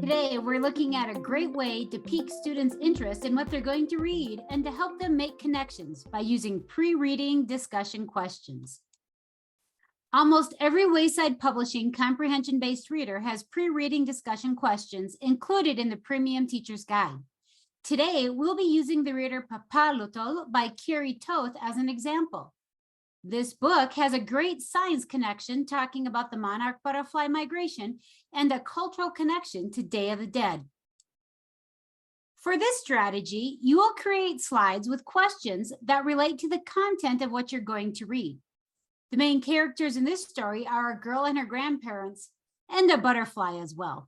Today, we're looking at a great way to pique students' interest in what they're going to read and to help them make connections by using pre-reading discussion questions. Almost every Wayside Publishing comprehension-based reader has pre-reading discussion questions included in the Premium Teacher's Guide. Today, we'll be using the reader Papalotl by Kiri Toth as an example. This book has a great science connection talking about the monarch butterfly migration and a cultural connection to Day of the Dead. For this strategy, you will create slides with questions that relate to the content of what you're going to read. The main characters in this story are a girl and her grandparents and a butterfly as well.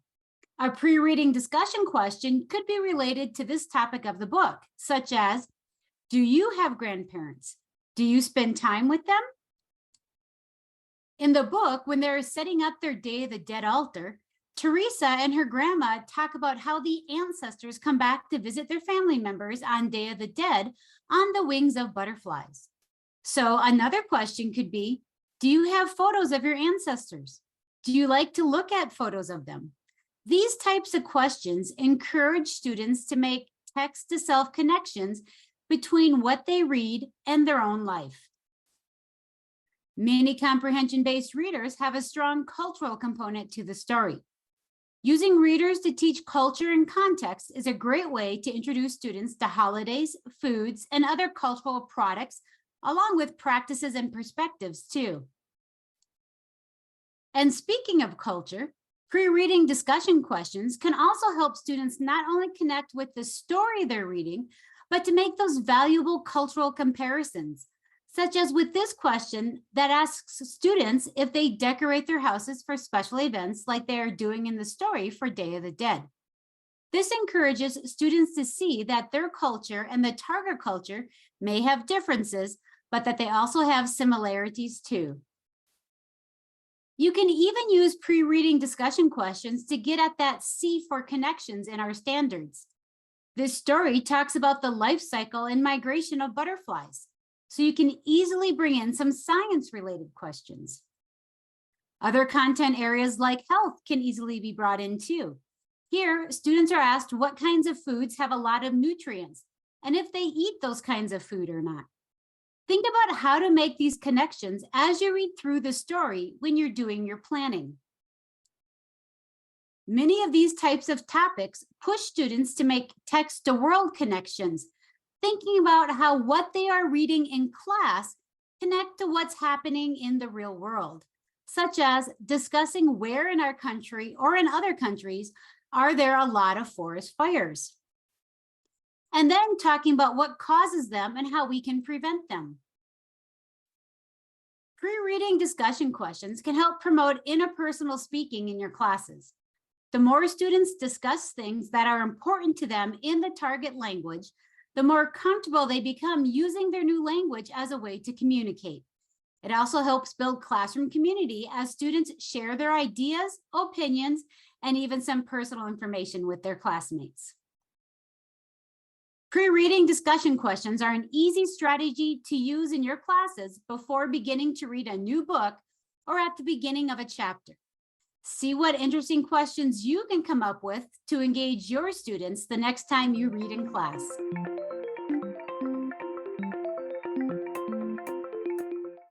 A pre-reading discussion question could be related to this topic of the book, such as, do you have grandparents? Do you spend time with them? In the book, when they're setting up their Day of the Dead altar, Teresa and her grandma talk about how the ancestors come back to visit their family members on Day of the Dead on the wings of butterflies. So another question could be, do you have photos of your ancestors? Do you like to look at photos of them? These types of questions encourage students to make text-to-self connections between what they read and their own life. Many comprehension-based readers have a strong cultural component to the story. Using readers to teach culture and context is a great way to introduce students to holidays, foods, and other cultural products, along with practices and perspectives too. And speaking of culture, pre-reading discussion questions can also help students not only connect with the story they're reading, but to make those valuable cultural comparisons, such as with this question that asks students if they decorate their houses for special events like they are doing in the story for Day of the Dead. This encourages students to see that their culture and the target culture may have differences, but that they also have similarities too. You can even use pre-reading discussion questions to get at that C for connections in our standards. This story talks about the life cycle and migration of butterflies, so you can easily bring in some science-related questions. Other content areas like health can easily be brought in too. Here, students are asked what kinds of foods have a lot of nutrients, and if they eat those kinds of food or not. Think about how to make these connections as you read through the story when you're doing your planning. Many of these types of topics push students to make text-to-world connections, thinking about how what they are reading in class connect to what's happening in the real world, such as discussing where in our country or in other countries are there a lot of forest fires. And then talking about what causes them and how we can prevent them. Pre-reading discussion questions can help promote interpersonal speaking in your classes. The more students discuss things that are important to them in the target language, the more comfortable they become using their new language as a way to communicate. It also helps build classroom community as students share their ideas, opinions, and even some personal information with their classmates. Pre-reading discussion questions are an easy strategy to use in your classes before beginning to read a new book or at the beginning of a chapter. See what interesting questions you can come up with to engage your students the next time you read in class.